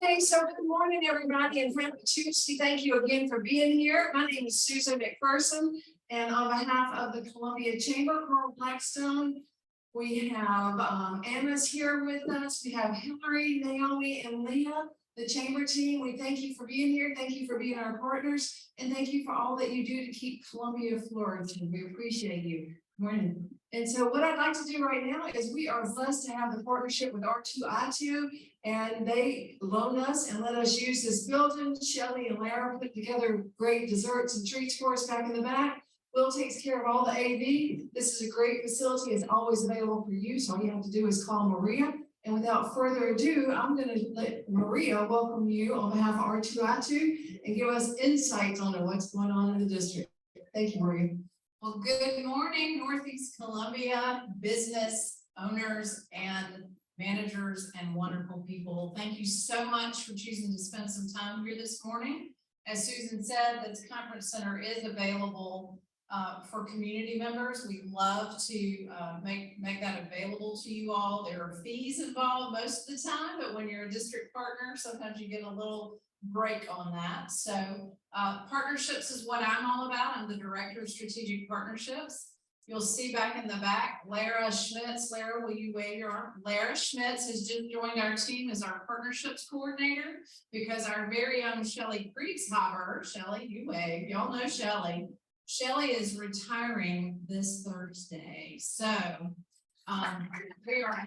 Hey, so good morning, everybody, and happy Tuesday. Thank you again for being here. My name is Susan McPherson, and on behalf of the Columbia Chamber, Carl Blackstone, we have Anna's here with us. We have Hillary, Naomi, and Leah, the Chamber team. We thank you for being here. Thank you for being our partners, and thank you for all that you do to keep Columbia flourishing. We appreciate you. Good morning. And so what I'd like to do right now is we are blessed to have the partnership with R2I2, and they loaned us and let us use this building. Shelly and Lara put together great desserts and treats for us back in the back. Will takes care of all the AV. This is a great facility. It's always available for you. So all you have to do is call Maria. And without further ado, I'm going to let Maria welcome you on behalf of R2I2 and give us insights on what's going on in the district. Thank you, Maria. Well, good morning, Northeast Columbia business owners and managers and wonderful people. Thank you so much for choosing to spend some time here this morning. As Susan said, this conference center is available for community members. We'd love to make that available to you all. There are fees involved most of the time, but when you're a district partner, sometimes you get a little break on that. So partnerships is what I'm all about. I'm the director of strategic partnerships. You'll see back in the back, Lara Schmitz. Lara, will you wave your arm? Lara Schmitz has just joined our team as our partnerships coordinator because our very own Shelly Kriegshauer, Shelly, you wave. Y'all know Shelly. Shelly is retiring this Thursday. So we are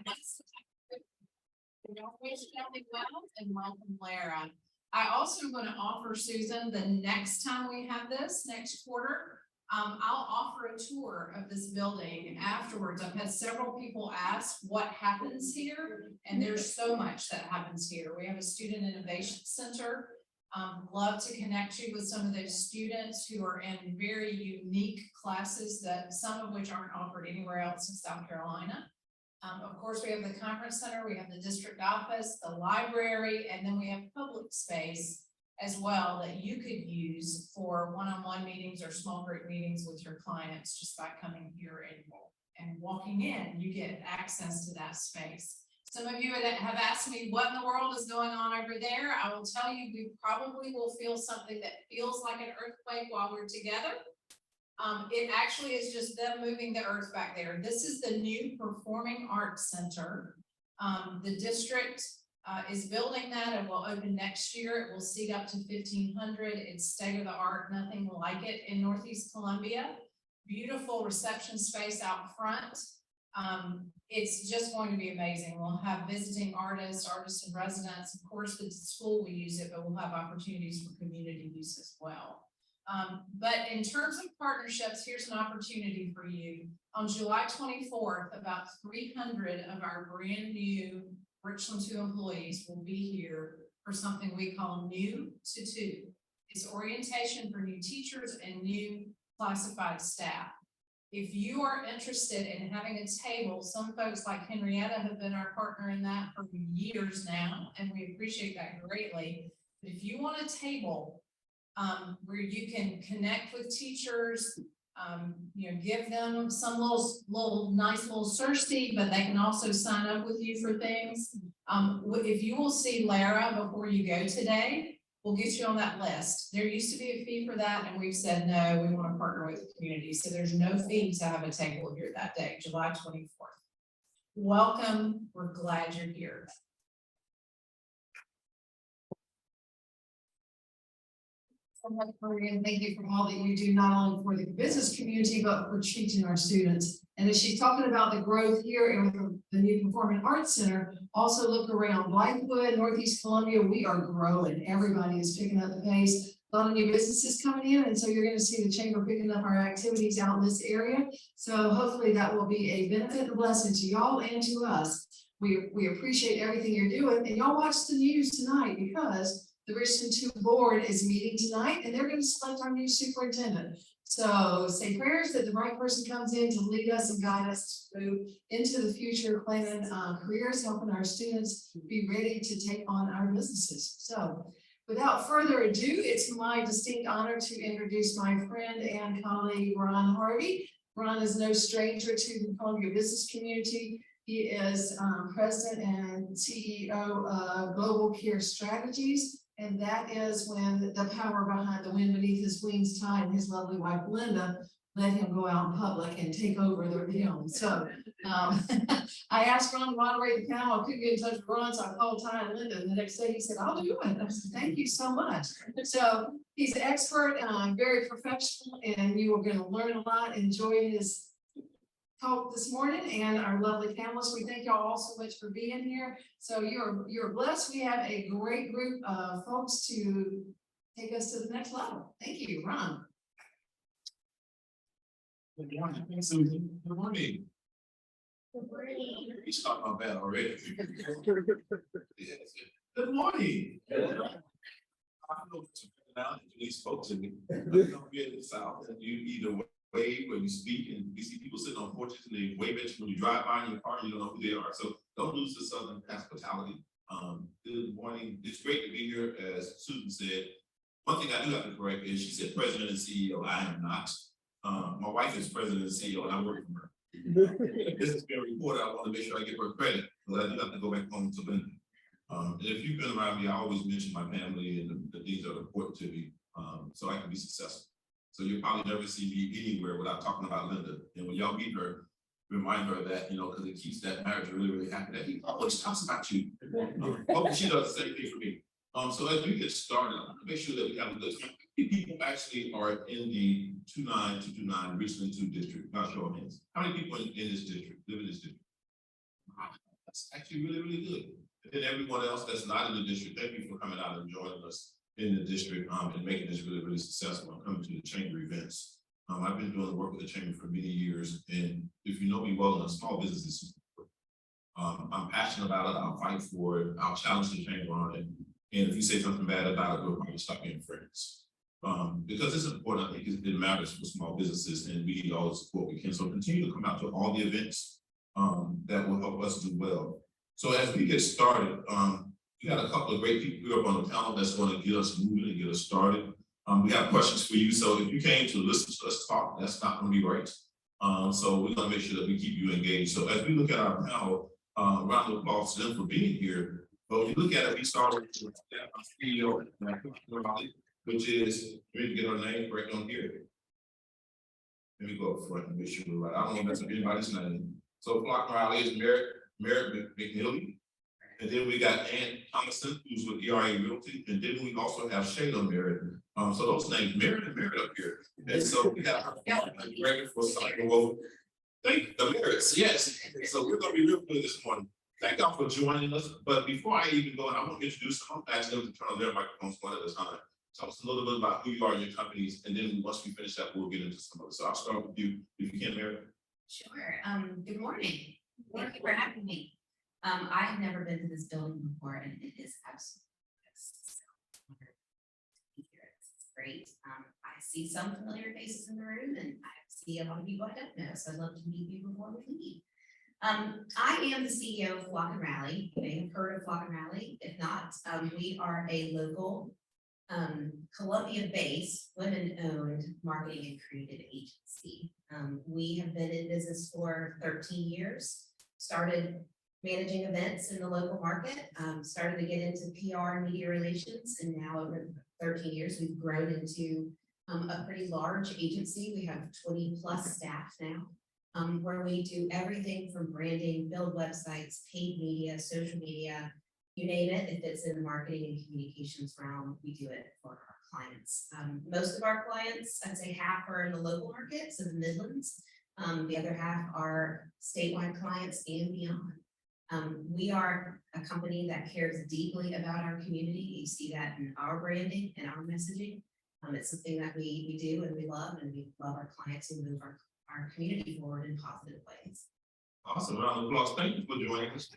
wish Shelly well and welcome Lara. I also am going to offer Susan the next time we have this next quarter. I'll offer a tour of this building afterwards. I've had several people ask what happens here, and there's so much that happens here. We have a student innovation center. Love to connect you with some of those students who are in very unique classes that some of which aren't offered anywhere else in South Carolina. Of course, we have the conference center, we have the district office, the library, and then we have public space as well that you could use for one-on-one meetings or small group meetings with your clients just by coming here and walking in. You get access to that space. Some of you have asked me what in the world is going on over there. I will tell you, we probably will feel something that feels like an earthquake while we're together. It actually is just them moving the earth back there. This is the new Performing Arts Center. The district is building that and will open next year. It will seat up to 1,500. It's state of the art, nothing like it in Northeast Columbia. Beautiful reception space out front. It's just going to be amazing. We'll have visiting artists, artists in residence. Of course, the school will use it, but we'll have opportunities for community use as well. But in terms of partnerships, here's an opportunity for you. On July 24th, about 300 of our brand new Richland 2 employees will be here for something we call New to 2. It's orientation for new teachers and new classified staff. If you are interested in having a table, some folks like Henrietta have been our partner in that for years now, and we appreciate that greatly. But if you want a table where you can connect with teachers, give them some little nice little search sheet, but they can also sign up with you for things. If you will see Lara before you go today, we'll get you on that list. There used to be a fee for that, and we've said no, we want to partner with the community. So there's no fee to have a table here that day, July 24th. Welcome. We're glad you're here. And thank you for all that you do, not only for the business community, but for teaching our students. And as she's talking about the growth here and with the new Performing Arts Center, also look around Blythewood, Northeast Columbia, we are growing. Everybody is picking up the pace. A lot of new businesses coming in, and so you're going to see the chamber picking up our activities out in this area. So hopefully that will be a benefit and blessing to y'all and to us. We appreciate everything you're doing, and y'all watch the news tonight because the Richland 2 board is meeting tonight, and they're going to select our new superintendent. So say prayers that the right person comes in to lead us and guide us through into the future, planning careers, helping our students be ready to take on our businesses. So without further ado, it's my distinct honor to introduce my friend and colleague, Ron Harvey. Ron is no stranger to the Columbia business community. He is President and CEO of Global Care Strategies. And that is when the power behind the wind beneath his wings tied and his lovely wife Linda let him go out in public and take over the helm. So I asked Ron to moderate the panel. I couldn't get in touch with Ron, so I called Ty and Linda. And the next day he said, I'll do it. I said, thank you so much. So he's an expert, very professional, and you are going to learn a lot. Enjoy his talk this morning, and our lovely panelists. We thank y'all all so much for being here. So you're blessed. We have a great group of folks to take us to the next level. Thank you, Ron. Good morning. Good morning. He's talking about that already. Yes. Good morning. I know now these folks in here in the South, and you either wave when you speak, and we see people sitting on porches and they wave at you when you drive by in your car, you don't know who they are. So don't lose the Southern hospitality. Good morning. It's great to be here. As Susan said, one thing I do have to correct is she said president and CEO. I am not. My wife is president and CEO, and I work for her. This has been reported. I want to make sure I give her credit, but I do have to go back home to Linda. And if you've been around me, I always mention my family and the things that are important to me, so I can be successful. So you'll probably never see me anywhere without talking about Linda. And when y'all meet her, remind her of that, because it keeps that marriage really, really happy. That he always talks about you. She does the same thing for me. So as we get started, I want to make sure that we have a good time. How many people actually are in the 29229 Richland 2 district? Not show of hands. How many people in this district live in this district? Wow, that's actually really, really good. And then everyone else that's not in the district, thank you for coming out and joining us in the district and making this really, really successful and coming to the chamber events. I've been doing work with the chamber for many years, and if you know me well, in small businesses, I'm passionate about it. I'll fight for it. I'll challenge the chamber on it. And if you say something bad about it, we'll probably stop being friends. Because it's important. I think it matters for small businesses, and we need all the support we can. So continue to come out to all the events that will help us do well. So as we get started, we got a couple of great people here up on the panel that's going to get us moving and get us started. We have questions for you. So if you came to listen to us talk, that's not going to be right. So we're going to make sure that we keep you engaged. So as we look at our panel, round of applause to them for being here. But when you look at it, we started with our CEO, which is, we need to get our name right on here. Let me go up front and make sure we're right. I don't want to mess up anybody's name. So Flock Riley is Merritt McNeely. And then we got Thomason, who's with Realty. And then we also have Shayla Merritt. So those names, Merritt and Merritt up here. And so we got our record for Cyberwoven. Thank you, the Merritts, yes. So we're going to be real good this morning. Thank y'all for joining us. But before I even go, and I want to introduce them, I'm asking them to turn on their microphones one at a time. Tell us a little bit about who you are and your companies, and then once we finish that, we'll get into some of it. So I'll start with you, if you can, Merritt. Sure. Good morning. Thank you for having me. I have never been to this building before, and it is absolutely it's great. I see some familiar faces in the room, and I see a lot of people I don't know. So I'd love to meet you before we leave. I am the CEO of Flock and Rally. You may have heard of Flock and Rally. If not, we are a local Columbia-based, women-owned marketing and creative agency. We have been in business for 13 years, started managing events in the local market, started to get into PR and media relations, and now over 13 years, we've grown into a pretty large agency. We have 20 plus staff now, where we do everything from branding, build websites, paid media, social media, you name it. If it's in the marketing and communications realm, we do it for our clients. Most of our clients, I'd say half are in the local markets in the Midlands. The other half are statewide clients and beyond. We are a company that cares deeply about our community. You see that in our branding and our messaging. It's something that we do and we love our clients and move our community forward in positive ways. Awesome. Round of applause. Thank you for joining us.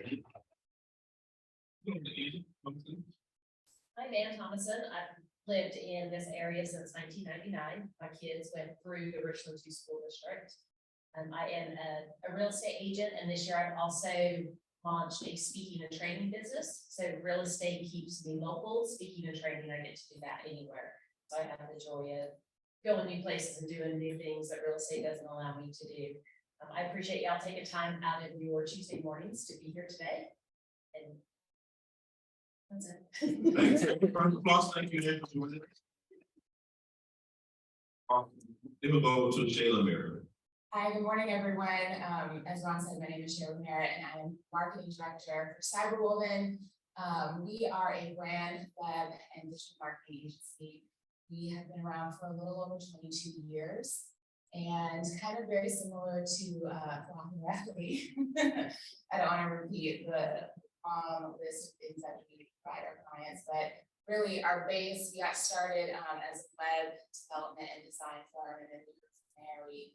I'm Ann Thomason. I've lived in this area since 1999. My kids went through the Richland 2 school district. I am a real estate agent, and this year I've also launched a speaking and training business. So real estate keeps me local. Speaking and training, I get to do that anywhere. So I have the joy of going new places and doing new things that real estate doesn't allow me to do. I appreciate y'all taking time out of your Tuesday mornings to be here today. And that's it. Thanks. Round of applause. Thank you. Then we'll go over to Shayla Merritt. Hi, good morning, everyone. As Ron said, my name is Shayla Merritt, and I'm marketing director for Cyberwoven. We are a brand, web, and digital marketing agency. We have been around for a little over 22 years, and kind of very similar to Rapidly. I don't want to repeat the list of things that we provide our clients, but really our base, we got started as a web development and design firm, and then from there we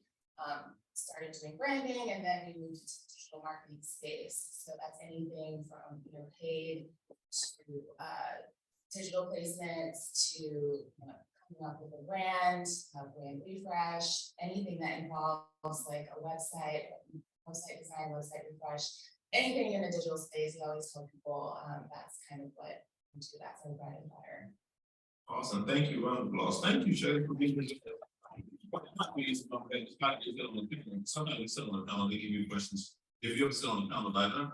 started doing branding, and then we moved to the digital marketing space. So that's anything from paid to digital placements to coming up with a brand refresh, anything that involves like a website design, website refresh, anything in the digital space. We always tell people that's kind of what we do. That's our bread and butter. Awesome. Thank you. Round of applause. Thank you, Shayla, for being here. Sometimes we sit on the panel, they give you questions. If you ever sit on the panel,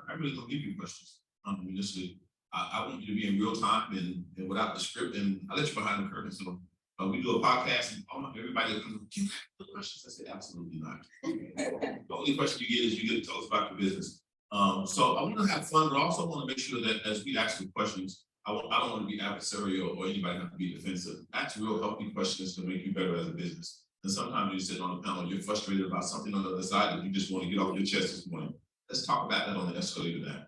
I really don't give you questions. Initially, I want you to be in real time and without the script, and I let you behind the curtain. So we do a podcast, and everybody comes, "Do you have the questions?" I say, absolutely not. The only question you get is you get to tell us about your business. So I want to have fun, but I also want to make sure that as we ask you questions, I don't want to be adversarial or anybody have to be defensive. Ask real healthy questions to make you better as a business. And sometimes you sit on the panel, you're frustrated about something on the other side that you just want to get off your chest this morning. Let's talk about that on the escalator now.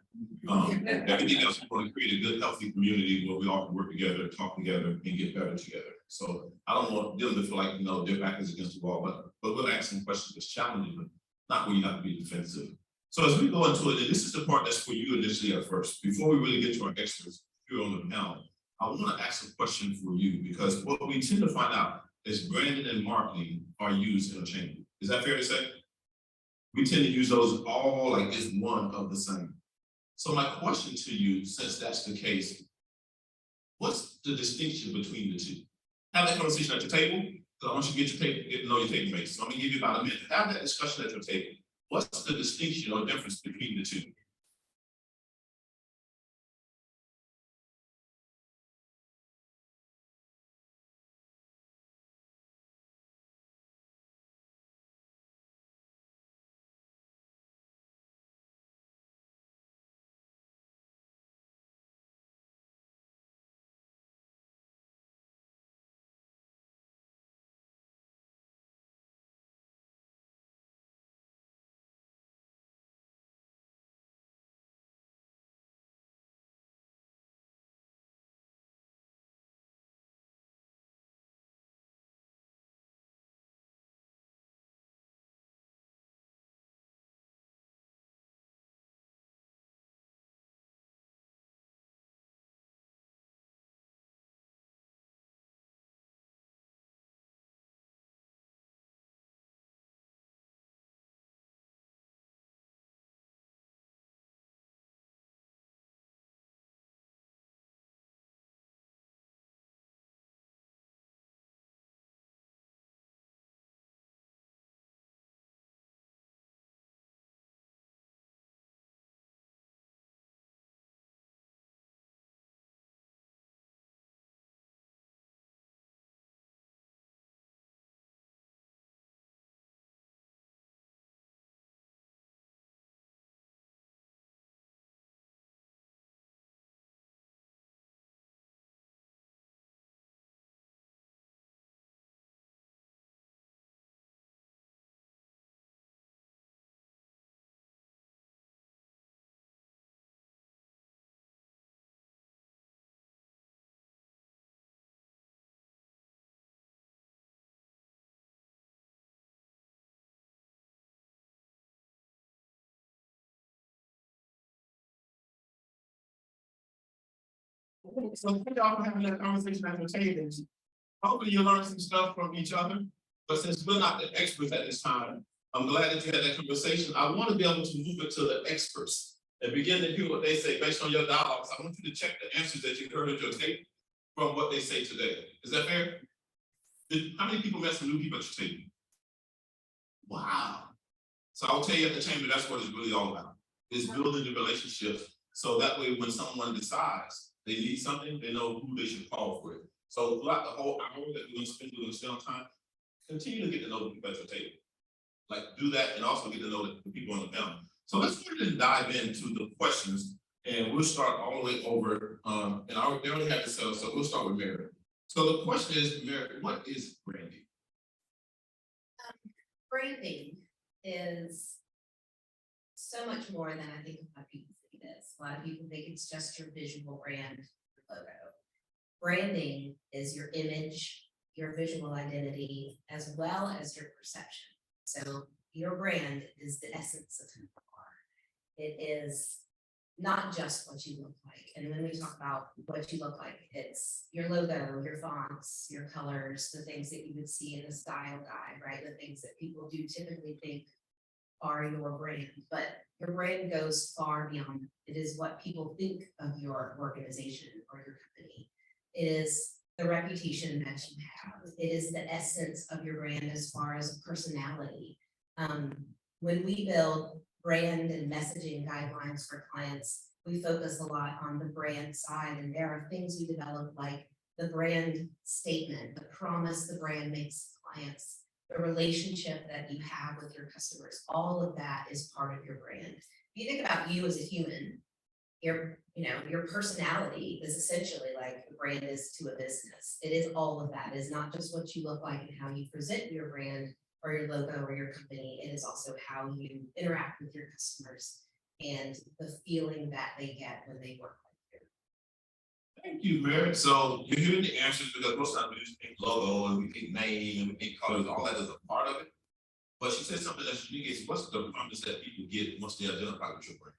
Everything else, we want to create a good, healthy community where we all can work together, talk together, and get better together. So I don't want them to feel like, their back is against the wall, but we'll ask some questions that's challenging, but not where you have to be defensive. So as we go into it, and this is the part that's for you initially at first, before we really get to our experts here on the panel, I want to ask a question for you, because what we tend to find out is branding and marketing are used interchangeably. Is that fair to say? We tend to use those all like it's one of the same. So my question to you, since that's the case, what's the distinction between the two? Have that conversation at your table, because I want you to get to know your table mates. So I'm gonna give you about a minute. Have that discussion at your table. What's the distinction or difference between the two? So thank y'all for having that conversation at your tables. Hopefully you learn some stuff from each other. But since we're not the experts at this time, I'm glad that you had that conversation. I want to be able to move it to the experts and begin to hear what they say based on your dialogues. I want you to check the answers that you heard at your tape from what they say today. Is that fair? How many people met some new people at your table? Wow. So I'll tell you at the chamber, that's what it's really all about. Is building the relationships. So that way, when someone decides they need something, they know who they should call for it. So throughout the whole hour that we're gonna spend on time, continue to get to know the people at your table. Like do that and also get to know the people on the panel. So let's go ahead and dive into the questions and we'll start all the way over. And they already have to settle, so we'll start with Merritt. So the question is, Merritt, what is branding? Branding is so much more than I think a lot of people think it is. A lot of people think it's just your visual brand logo. Branding is your image, your visual identity, as well as your perception. So your brand is the essence of who you are. It is not just what you look like. And when we talk about what you look like, it's your logo, your fonts, your colors, the things that you would see in a style guide, right? The things that people do typically think are your brand, but your brand goes far beyond. It is what people think of your organization or your company. It is the reputation that you have. It is the essence of your brand as far as personality. When we build brand and messaging guidelines for clients, we focus a lot on the brand side, and there are things we develop like the brand statement, the promise the brand makes clients, the relationship that you have with your customers. All of that is part of your brand. If you think about you as a human, your personality is essentially like the brand is to a business. It is all of that. It is not just what you look like and how you present your brand or your logo or your company. It is also how you interact with your customers and the feeling that they get when they work with you. Thank you, Merritt. So you're hearing the answers because most times we just think logo and we think name and we think colors, all that is a part of it. But she said something that's unique is what's the promise that people get once they identify with your brand?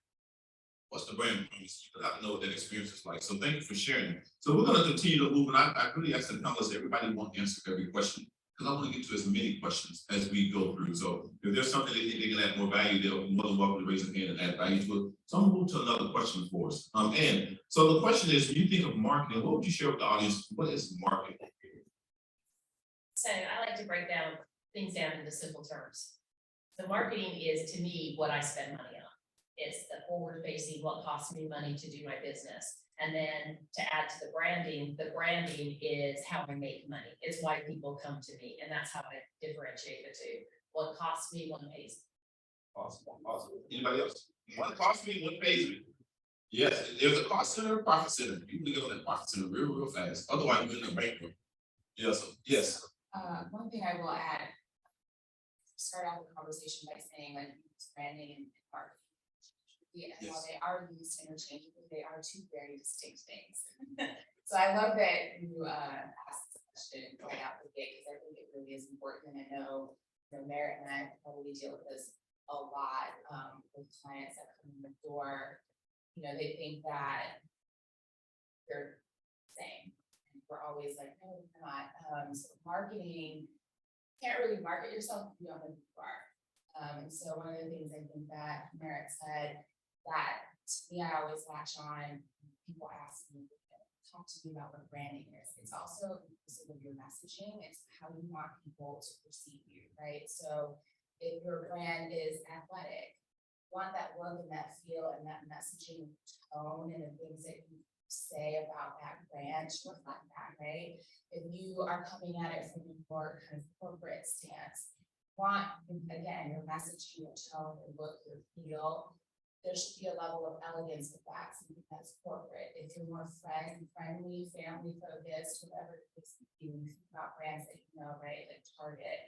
What's the brand promise? You have to know what that experience is like. So thank you for sharing. So we're going to continue to move. And I really ask the panelists, everybody won't answer every question because I want to get to as many questions as we go through. So if there's something they think they can add more value, they'll be more than welcome to raise their hand and add value to it. So I'm going to move to another question for us. And so the question is, when you think of marketing, what would you share with the audience? What is marketing? So I like to break things down into simple terms. So marketing is, to me, what I spend money on. It's the forward facing, what costs me money to do my business. And then to add to the branding is how I make money. It's why people come to me. And that's how I differentiate the two. What costs me, what pays me. Awesome. Awesome. Anybody else? What costs me, what pays me? Yes, there's a cost center, profit center. People get on that profit center real fast. Otherwise, we're in the bankrupt. Yes. One thing I will add, start out the conversation by saying like branding and marketing. And while they are used interchangeably, they are two very distinct things. So I love that you asked this question right out the gate because I think it really is important. And I know Merritt and I probably deal with this a lot with clients that come in the door. They think that they're the same. And we're always like, no, we're not. So marketing, can't really market yourself if you don't know who you are. And so one of the things I think that Merritt said that to me, I always latch on. People ask me, talk to me about what branding is. It's also inclusive of your messaging. It's how you want people to perceive you, right? So if your brand is athletic, you want that look and that feel and that messaging tone and the things that you say about that brand to reflect that, right? If you are coming at it from a more kind of corporate stance, want, again, your messaging, your tone, your look, your feel, there should be a level of elegance with that, something that's corporate. If you're more friendly, family focused, whatever it is, you think about brands that you know, right, like Target,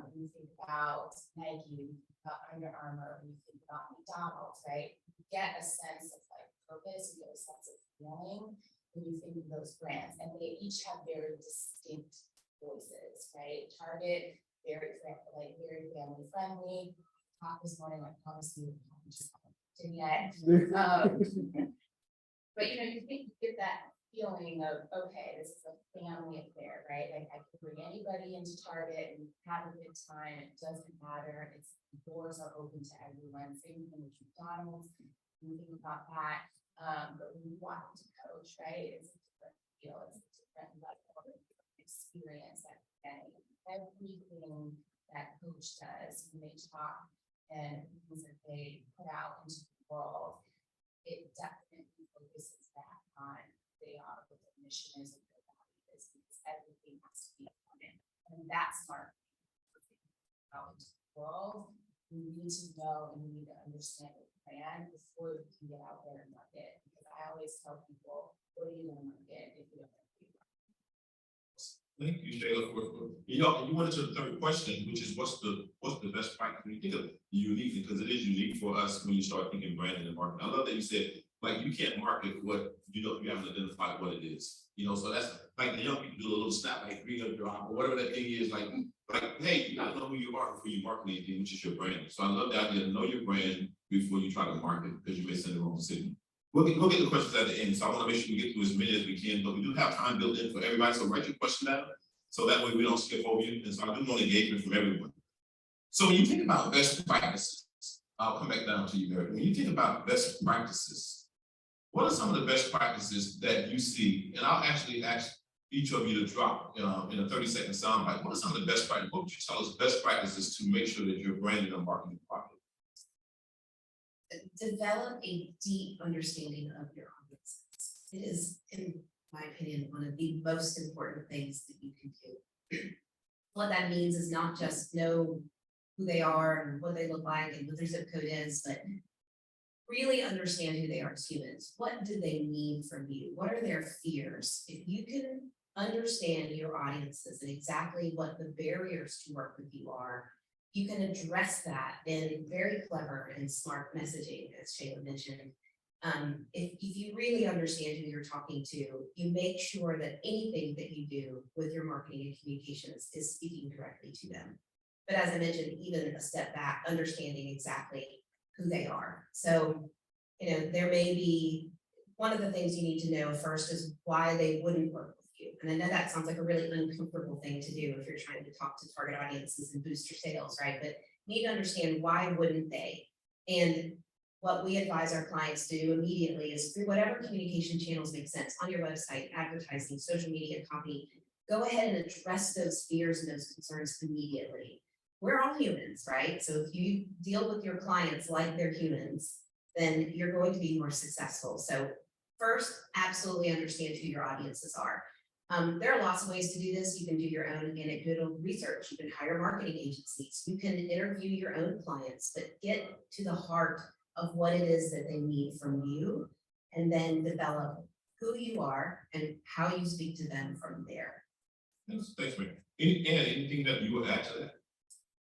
when you think about Nike, when you think about Under Armour, when you think about McDonald's, right, you get a sense of like purpose, you get a sense of feeling when you think of those brands, and they each have very distinct voices, right? Target, very family friendly. Talk this morning, I promise you, just yet. But you think you get that feeling of, okay, this is a family affair, right? Like I can bring anybody into Target and have a good time. It doesn't matter. It's the doors are open to everyone. Same thing with McDonald's. You think about that. But when you walk into Coach, right? It's a different feel. It's a different level of experience that everything that Coach does when they talk and things that they put out into the world, it definitely focuses back on who they are, what their mission is, and their value is, because everything has to be on it. And that's smart. Out into the world, we need to know and we need to understand the plan before we can get out there and market. Because I always tell people, what are you gonna market if you don't know who you are? Thank you, Shayla, you went into the third question, which is what's the best practice? When you think of unique, because it is unique for us when you start thinking branding and marketing. I love that you said, like, you can't market what, you haven't identified what it is. So that's like the young people do a little snap, like bring up your eye, or whatever that thing is, like, hey, you gotta know who you are before you market anything, which is your brand. So I love the idea to know your brand before you try to market, because you may send the wrong signal. We'll get the questions at the end, so I want to make sure we get through as many as we can, but we do have time built in for everybody, so write your question down, so that way we don't skip over you, and so I do want engagement from everyone. So when you think about best practices, I'll come back down to you, Merritt. When you think about best practices, what are some of the best practices that you see? And I'll actually ask each of you to drop in a 30-second soundbite. What are some of the best practices? What would you tell us best practices to make sure that you're branding and marketing properly? Develop a deep understanding of your audiences. It is, in my opinion, one of the most important things that you can do. What that means is not just know who they are and what they look like and what their zip code is, but really understand who they are as humans. What do they need from you? What are their fears? If you can understand your audiences and exactly what the barriers to work with you are, you can address that in very clever and smart messaging, as Shayla mentioned. If you really understand who you're talking to, you make sure that anything that you do with your marketing and communications is speaking directly to them. But as I mentioned, even a step back, understanding exactly who they are. So, there may be, one of the things you need to know first is why they wouldn't work with you. And I know that sounds like a really uncomfortable thing to do if you're trying to talk to target audiences and boost your sales, right? But you need to understand why wouldn't they? And what we advise our clients to do immediately is through whatever communication channels make sense on your website, advertising, social media, copy, go ahead and address those fears and those concerns immediately. We're all humans, right? So if you deal with your clients like they're humans, then you're going to be more successful. So first, absolutely understand who your audiences are. There are lots of ways to do this. You can do your own anecdotal research. You can hire marketing agencies. You can interview your own clients, but get to the heart of what it is that they need from you, and then develop who you are and how you speak to them from there. Thanks, Mary. Anything that you would add to that?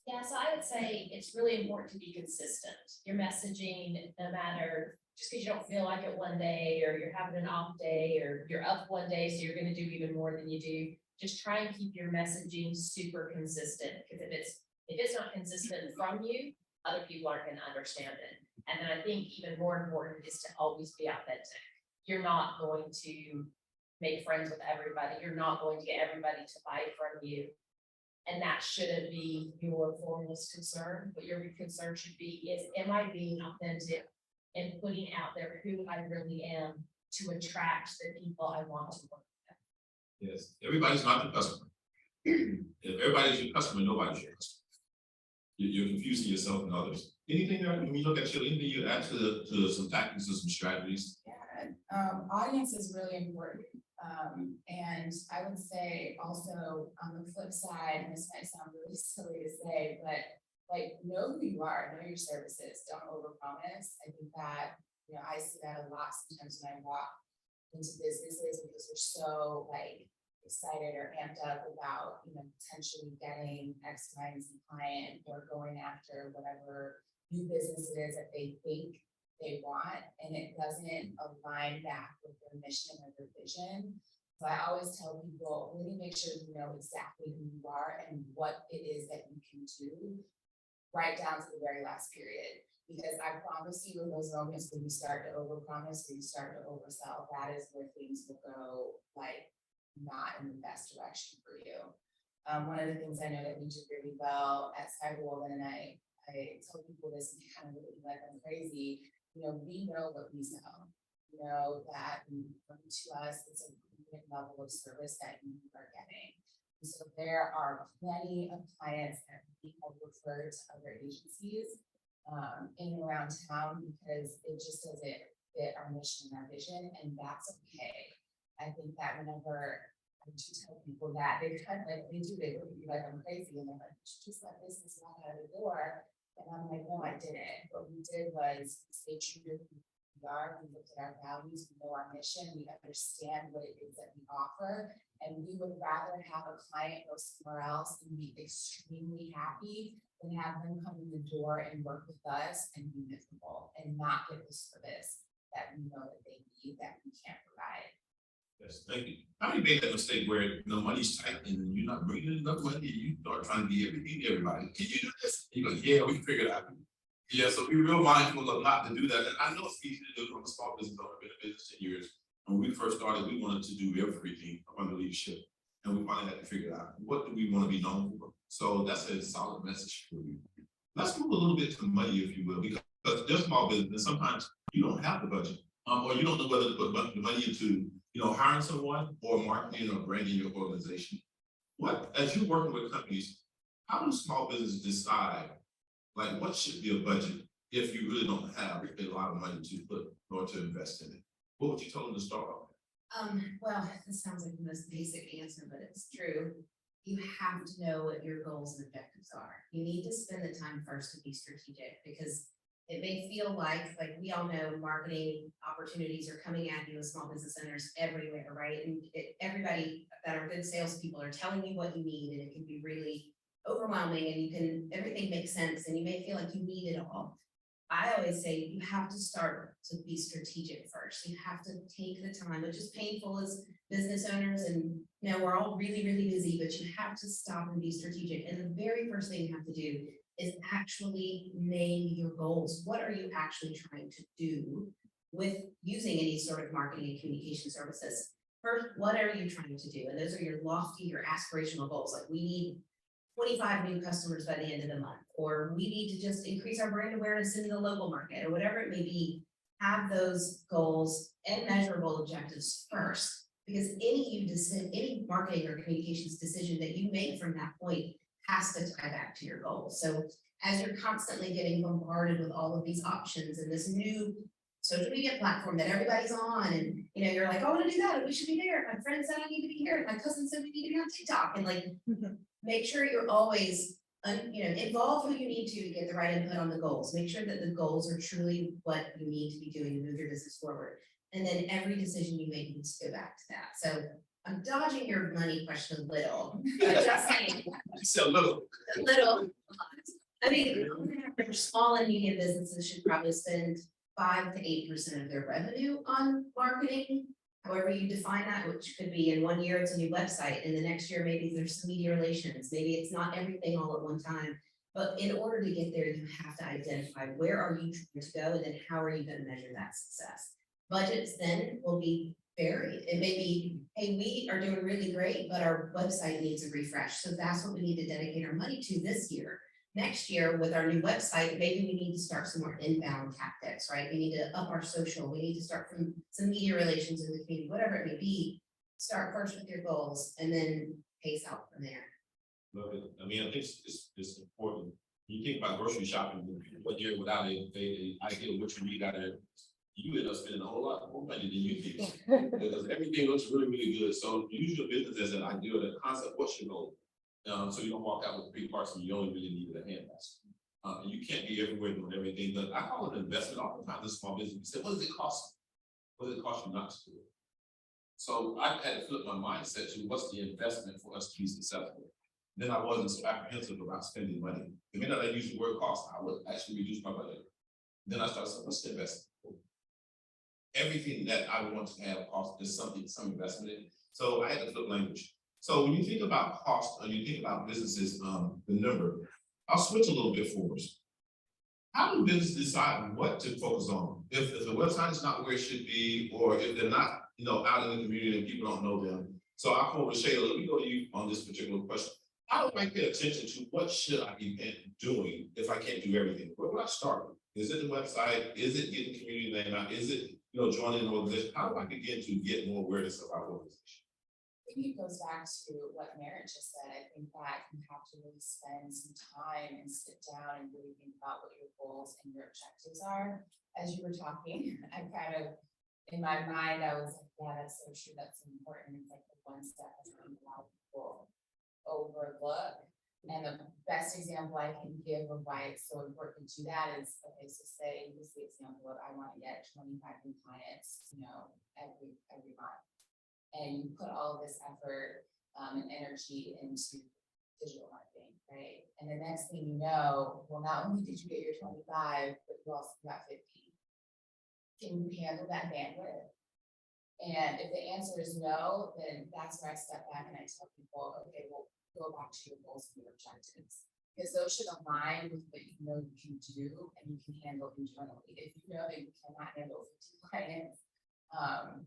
Yeah, so I would say it's really important to be consistent. Your messaging, no matter, just because you don't feel like it one day, or you're having an off day, or you're up one day, so you're going to do even more than you do. Just try and keep your messaging super consistent, because if it's not consistent from you, other people aren't going to understand it. And then I think even more important is to always be authentic. You're not going to make friends with everybody. You're not going to get everybody to buy from you. And that shouldn't be your foremost concern. What your concern should be is, am I being authentic and putting out there who I really am to attract the people I want to work with? Yes, everybody's not the customer. If everybody's your customer, nobody's your customer. You're confusing yourself and others. Anything there, when you look at anything you add to some tactics or some strategies? Yeah, audience is really important. And I would say also on the flip side, and this might sound really silly to say, but like, know who you are, know your services, don't overpromise. I think that, I see that a lot sometimes when I walk into businesses, because they're so like excited or amped up about, potentially getting X, Y, and Z client, or going after whatever new business it is that they think they want, and it doesn't align back with their mission or their vision. So I always tell people, really make sure you know exactly who you are and what it is that you can do, right down to the very last period. Because I promise you, in those moments when you start to overpromise, when you start to oversell, that is where things will go like not in the best direction for you. One of the things I know that we do really well at Cyberwoven, and I tell people this and kind of really like I'm crazy, we know what we sell. We know that to us, it's a good level of service that you are getting. And so there are plenty of clients that we have referred to other agencies in and around town because it just doesn't fit our mission and our vision, and that's okay. I think that whenever I do tell people that, they kind of like, they look at me like I'm crazy, and they're like, "You just let business walk out of the door." And I'm like, no, I didn't. What we did was stay true to who we are. We looked at our values, we know our mission, we understand what it is that we offer. And we would rather have a client go somewhere else and be extremely happy than have them come in the door and work with us and be miserable and not get the service that we know that they need, that we can't provide. Yes, thank you. How do you make that mistake where money's tight and you're not bringing enough money, you start trying to be everything to everybody? Can you do this? And you go, yeah, we can figure it out. Yeah, so be real mindful of not to do that. And I know it's easy to do from a small business owner, been in business 10 years. When we first started, we wanted to do everything under leadership. And we finally had to figure it out. What do we want to be known for? So that's a solid message for you. Let's move a little bit to money, if you will, because just small business, and sometimes you don't have the budget, or you don't know whether to put the money into, hiring someone or marketing or branding your organization. As you're working with companies, how do small businesses decide, like, what should be a budget if you really don't have a lot of money to put or to invest in it? What would you tell them to start off? Well, this sounds like the most basic answer, but it's true. You have to know what your goals and objectives are. You need to spend the time first to be strategic, because it may feel like we all know marketing opportunities are coming at you with small business owners everywhere, right? And everybody that are good salespeople are telling you what you need, and it can be really overwhelming, and everything makes sense, and you may feel like you need it all. I always say you have to start to be strategic first. You have to take the time, which is painful as business owners, and we're all really, really busy, but you have to stop and be strategic. And the very first thing you have to do is actually name your goals. What are you actually trying to do with using any sort of marketing and communication services? First, what are you trying to do? And those are your lofty, your aspirational goals. Like, we need 25 new customers by the end of the month, or we need to just increase our brand awareness in the local market, or whatever it may be. Have those goals and measurable objectives first, because any marketing or communications decision that you make from that point has to tie back to your goals. So as you're constantly getting bombarded with all of these options and this new social media platform that everybody's on, and you're like, oh, I want to do that, and we should be there. My friend said I need to be here, and my cousin said we need to be on TikTok, and make sure you're always involve who you need to get the right input on the goals. Make sure that the goals are truly what you need to be doing to move your business forward. And then every decision you make needs to go back to that. So I'm dodging your money question a little, but just saying. So little. A little. I mean, small and medium businesses should probably spend 5 to 8% of their revenue on marketing. However you define that, which could be in 1 year it's a new website, and the next year maybe there's some media relations, maybe it's not everything all at one time. But in order to get there, you have to identify where are you trying to go, and then how are you going to measure that success. Budgets then will be varied. It may be, hey, we are doing really great, but our website needs a refresh. So that's what we need to dedicate our money to this year. Next year, with our new website, maybe we need to start some more inbound tactics, right? We need to up our social. We need to start from some media relations in the community, whatever it may be. Start first with your goals and then pace out from there. Love it. I mean, I think it's important. You think about grocery shopping, 1 year without a idea of what you need out there, you end up spending a whole lot more money than you think. Because everything looks really, really good. So use your business as an idea, the concept, what's your goal? So you don't walk out with 3 parts and you only really needed a handbasket. You can't be everywhere doing everything, but I call it an investment oftentimes in small business. You say, what does it cost? What does it cost you not to do it? So I had to flip my mindset to what's the investment for us to be successful. Then I wasn't so apprehensive about spending money. The minute I use the word cost, I would actually reduce my budget. Then I started saying, what's the investment? Everything that I want to have cost is some investment in. So I had to flip language. So when you think about cost, or you think about businesses, the number, I'll switch a little bit for us. How do businesses decide what to focus on? If the website is not where it should be, or if they're not, out in the community and people don't know them. So I'll call with Shayla. Let me go to you on this particular question. How do I pay attention to what should I be doing if I can't do everything? Where do I start? Is it the website? Is it getting community name out? Is it joining an organization? How do I begin to get more awareness of our organization? I think it goes back to what Merritt just said. I think that you have to really spend some time and sit down and really think about what your goals and your objectives are. As you were talking, I kind of, in my mind, I was like, yeah, that's so true, that's so important. It's like the one step that a lot of people overlook. And the best example I can give of why it's so important to do that is, okay, so say, use the example of I want to get 25 new clients, you know, every month. And you put all of this effort and energy into digital marketing, right? And the next thing you know, well, not only did you get your 25, but you also got 50. Can you handle that bandwidth? And if the answer is no, then that's where I step back and I tell people, okay, well, go back to your goals and your objectives. Because those should align with what you know you can do and you can handle internally. If you know that you cannot handle 50 clients,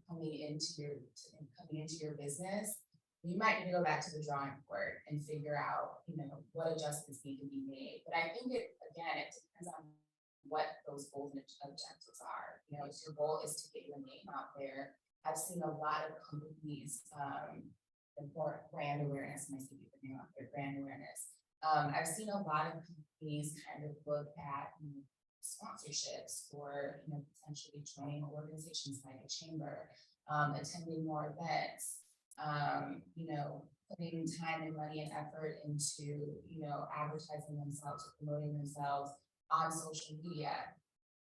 coming into your business, you might need to go back to the drawing board and figure out, you know, what adjustments need to be made. But I think it depends on what those goals and objectives are. You know, if your goal is to get your name out there, I've seen a lot of companies, for brand awareness, and I say the name out there, brand awareness. I've seen a lot of companies kind of look at, you know, sponsorships or, you know, potentially joining organizations like a chamber, attending more events, you know, putting time and money and effort into, you know, advertising themselves or promoting themselves on social media.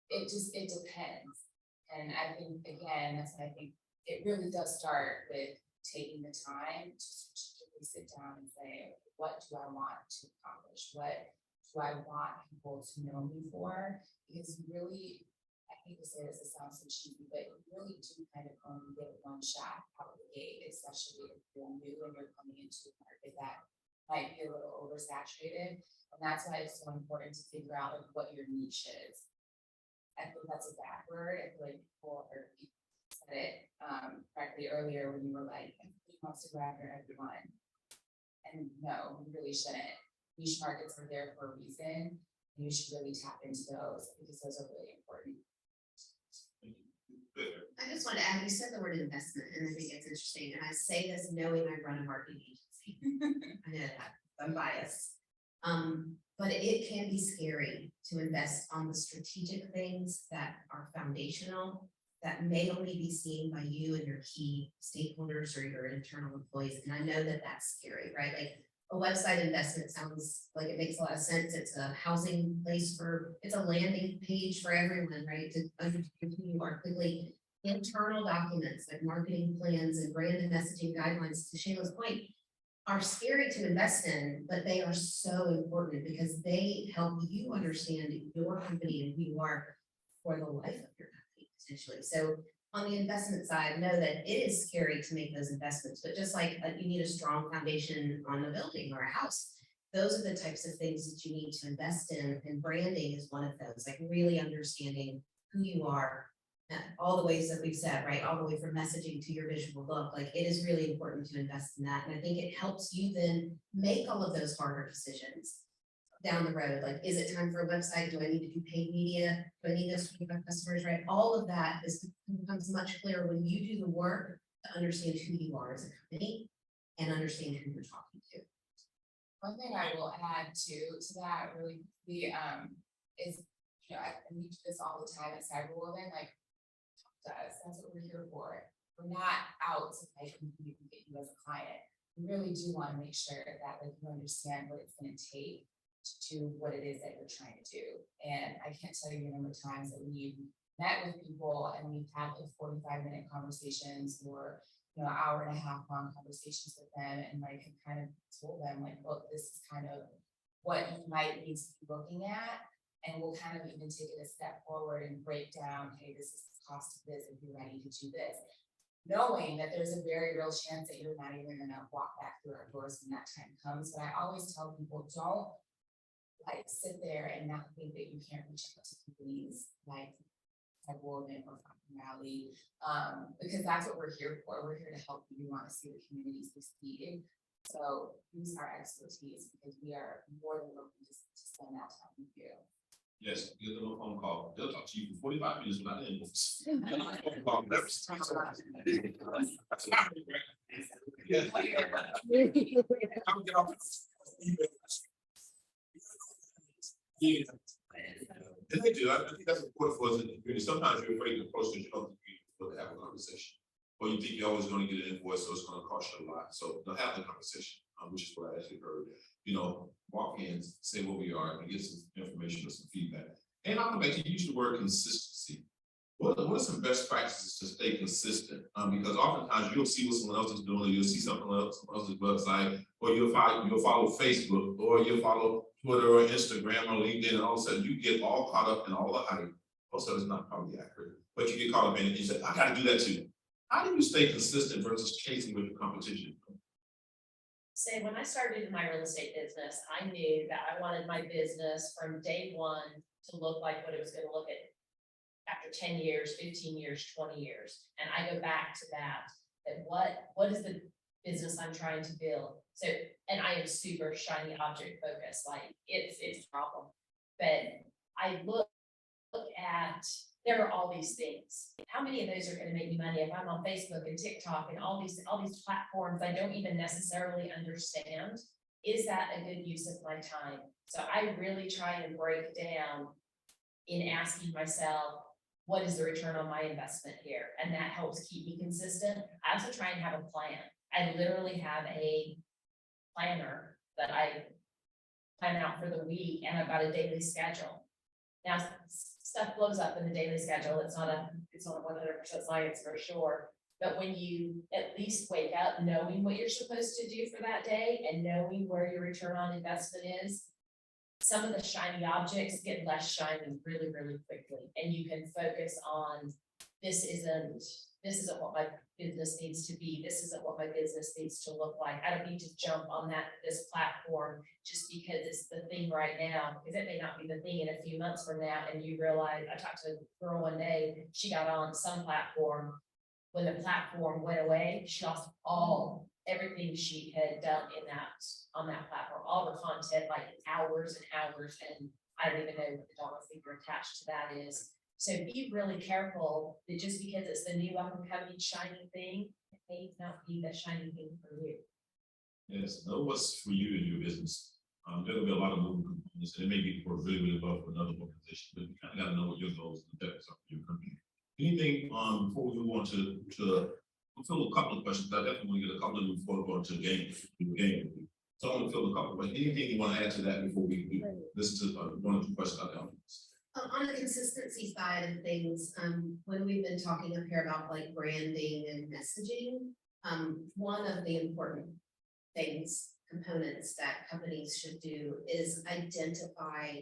It depends. And I think, again, that's what I think it really does start with taking the time to strategically sit down and say, what do I want to accomplish? What do I want people to know me for? Because you really, I hate to say this, it sounds so cheesy, but you really do kind of only get one shot out of the gate, especially if you're new and you're coming into a market that might be a little oversaturated. And that's why it's so important to figure out like what your niche is. I think that's a bad word. I feel like people said it correctly earlier when you were like, everybody wants to go after everyone. And no, you really shouldn't. Niche markets are there for a reason. And you should really tap into those because those are really important. I just want to add, you said the word investment, and I think it's interesting. And I say this knowing I run a marketing agency. I know that I'm biased. But it can be scary to invest on the strategic things that are foundational, that may only be seen by you and your key stakeholders or your internal employees. And I know that that's scary, right? Like a website investment sounds like it makes a lot of sense. It's a housing place it's a landing page for everyone, right? To understand who you are quickly. Internal documents like marketing plans and brand messaging guidelines, to Shayla's point, are scary to invest in, but they are so important because they help you understand your company and who you are for the life of your company, potentially. So on the investment side, know that it is scary to make those investments, but just like you need a strong foundation on a building or a house, those are the types of things that you need to invest in, and branding is one of those, like really understanding who you are, all the ways that we've said, right, all the way from messaging to your visual look. Like it is really important to invest in that, and I think it helps you then make all of those harder decisions down the road. Like, is it time for a website? Do I need to do paid media? Do I need those 25 customers, right? All of that becomes much clearer when you do the work to understand who you are as a company and understand who you're talking to. One thing I will add to that really quickly is, you know, and we do this all the time at Cyberwoven, like that's what we're here for. We're not out to like compete and get you as a client. We really do want to make sure that like you understand what it's going to take to do what it is that you're trying to do. And I can't tell you the number of times that we've met with people and we've had like 45-minute conversations or, you know, hour and a half long conversations with them, and like have kind of told them like, look, this is kind of what you might need to be looking at. And we'll kind of even take it a step forward and break down, hey, this is the cost of this if you're ready to do this. Knowing that there's a very real chance that you're not even gonna walk back through our doors when that time comes. But I always tell people, don't like sit there and not think that you can't reach out to companies like Cyberwoven or Realty, because that's what we're here for. We're here to help you. We want to see the communities succeed. So use our expertise because we are more than willing to spend that time with you. Yes, get a little phone call. They'll talk to you for 45 minutes without an invoice. Phone call, never stops. Yeah. I'm gonna get off. Yeah. And they do. I think that's important for us in the community. Sometimes you're afraid to approach because you don't think you're going to have a conversation. Or you think you're always going to get an invoice, so it's going to cost you a lot. So they'll have the conversation, which is what I actually heard. You know, walk in, say where we are, and get some information or some feedback. And I'll come back to you, use the word consistency. What are some best practices to stay consistent? Because oftentimes you'll see what someone else is doing, or you'll see something else, someone else's website, or you'll follow Facebook, or you'll follow Twitter or Instagram or LinkedIn, and all of a sudden you get all caught up in all the hype. Also, it's not probably accurate, but you get caught up in it and you say, I gotta do that too. How do you stay consistent versus chasing with your competition? So when I started in my real estate business, I knew that I wanted my business from day one to look like what it was gonna look at after 10 years, 15 years, 20 years. And I go back to that what is the business I'm trying to build? So, and I am super shiny object focused, like it's a problem. But I look at, there are all these things. How many of those are going to make me money if I'm on Facebook and TikTok and all these platforms I don't even necessarily understand? Is that a good use of my time? So I really try and break down in asking myself, what is the return on my investment here? And that helps keep me consistent. I also try and have a plan. I literally have a planner that I plan out for the week, and I've got a daily schedule. Now, stuff blows up in the daily schedule. It's not 100% science for sure. But when you at least wake up knowing what you're supposed to do for that day and knowing where your return on investment is, some of the shiny objects get less shiny really, really quickly. And you can focus on, this isn't what my business needs to be. This isn't what my business needs to look like. I don't need to jump on this platform just because it's the thing right now, because it may not be the thing in a few months from now. And you realize, I talked to a girl one day, she got on some platform. When the platform went away, she lost everything she had done on that platform, all the content, like hours and hours, and I don't even know what the dollar figure attached to that is. So be really careful that just because it's the new up and coming shiny thing, it may not be the shiny thing for you. Yes, know what's for you in your business. There will be a lot of moving components, and it may be for really, really well for another organization, but you kind of got to know what your goals and objectives are for your company. Anything before we move on to we'll fill a couple of questions. I definitely want to get a couple of them before we go into the game. So I want to fill a couple, but anything you want to add to that before we listen to one or two questions out there? On the consistency side of things, when we've been talking up here about like branding and messaging, one of the important components that companies should do is identify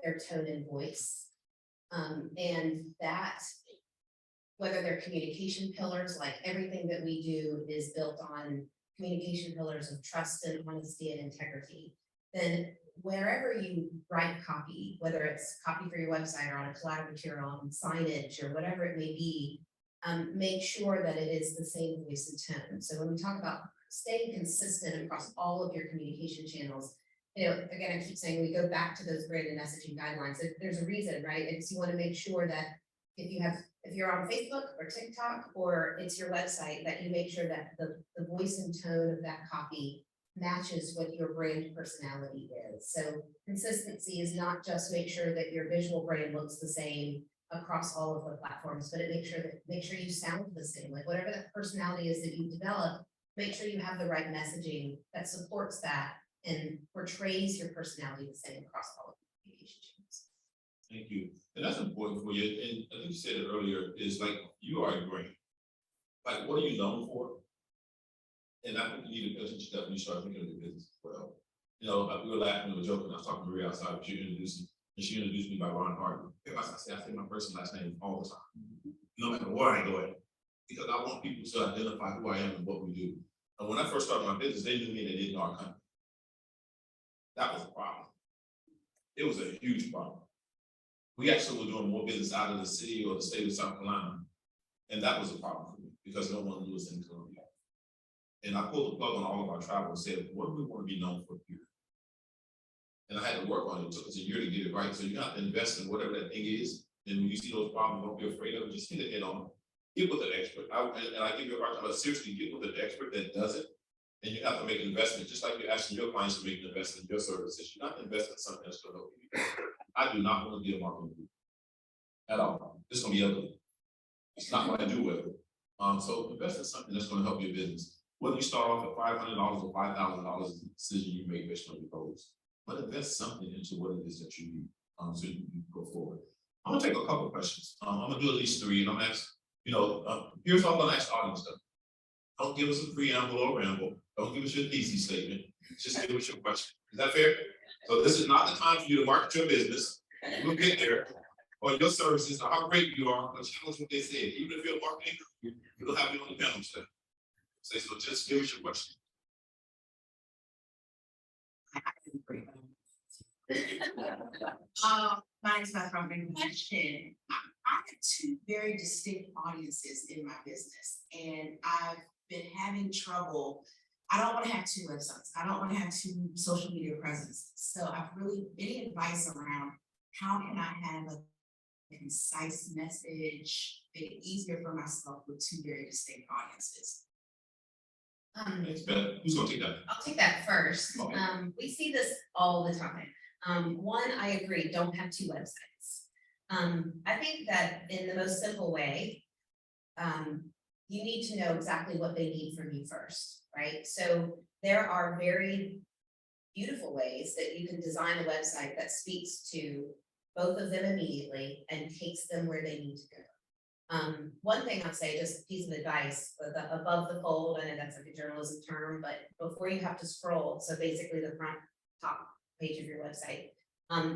their tone and voice. And that, whether they're communication pillars, like everything that we do is built on communication pillars of trust and honesty and integrity, then wherever you write copy, whether it's copy for your website or on a collateral material, on signage or whatever it may be, make sure that it is the same voice and tone. So when we talk about staying consistent across all of your communication channels, you know, again, I keep saying we go back to those brand and messaging guidelines. There's a reason, right? It's you want to make sure that if you're on Facebook or TikTok or it's your website, that you make sure that the voice and tone of that copy matches what your brand personality is. So consistency is not just make sure that your visual brand looks the same across all of the platforms, but make sure you sound the same. Like whatever that personality is that you develop, make sure you have the right messaging that supports that and portrays your personality the same across all of the communication channels. Thank you. And that's important for you. And I think you said it earlier, is like you are a brand. Like, what are you known for? And I think you need to pay attention to that when you start thinking of your business as well. You know, we were laughing, we were joking. I was talking to Maria outside, but she introduced me by Ron Harvey. I say my first and last name all the time, no matter where I go at, because I want people to identify who I am and what we do. And when I first started my business, they knew me and they didn't know our company. That was a problem. It was a huge problem. We actually were doing more business out of the city or the state of South Carolina, and that was a problem for me because no one knew us in Columbia. And I pulled the plug on all of our travel and said, what do we want to be known for here? And I had to work on it. It took us a year to get it right. So you have to invest in whatever that thing is. And when you see those problems, don't be afraid of it. Just hit it head on. Get with an expert. And I give you a hard time, but seriously, get with an expert that does it. And you have to make an investment, just like you're asking your clients to make an investment in your services. You're not investing in something that's going to help you. I do not want to be a marketing group at all. It's going to be ugly. It's not what I do with it. So invest in something that's going to help your business. Whether you start off at $500 or $5,000 is a decision you make based on your goals. But invest something into what it is that you need, so you can go forward. I'm gonna take a couple of questions. I'm gonna do at least 3, and I'm gonna ask, here's what I'm gonna ask the audience though. Don't give us a preamble or ramble. Don't give us your thesis statement. Just give us your question. Is that fair? So this is not the time for you to market your business. We'll get there. Or your services, or how great you are, but challenge what they said. Even if you're marketing, you'll have you on the panel stuff. So just give us your question. My name's Beth Robin. Question. I have 2 very distinct audiences in my business, and I've been having trouble. I don't want to have 2 websites. I don't want to have 2 social media presence. So I've really, any advice around how can I have a concise message, make it easier for myself with 2 very distinct audiences? Thanks, Beth. Who's gonna take that? I'll take that first. Okay. We see this all the time. One, I agree, don't have 2 websites. I think that in the most simple way, you need to know exactly what they need from you first, right? So there are very beautiful ways that you can design a website that speaks to both of them immediately and takes them where they need to go. One thing I'll say, just a piece of advice, the above the fold, I know that's like a journalism term, but before you have to scroll, so basically the front top page of your website,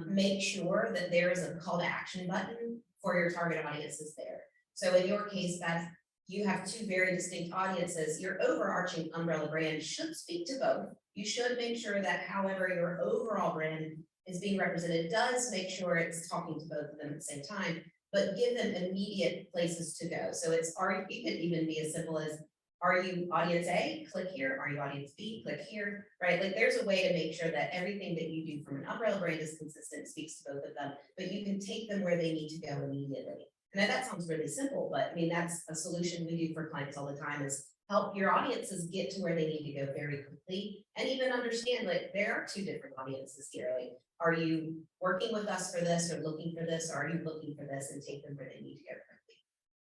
make sure that there is a call to action button for your target audiences there. So in your case, Beth, you have 2 very distinct audiences. Your overarching umbrella brand should speak to both. You should make sure that however your overall brand is being represented does make sure it's talking to both of them at the same time, but give them immediate places to go. So it could even be as simple as, are you audience A? Click here. Are you audience B? Click here, right? Like there's a way to make sure that everything that you do from an umbrella brand is consistent, speaks to both of them, but you can take them where they need to go immediately. And that sounds really simple, but I mean, that's a solution we do for clients all the time, is help your audiences get to where they need to go very quickly, and even understand like there are 2 different audiences here. Like, are you working with us for this or looking for this, or are you looking for this, and take them where they need to go quickly?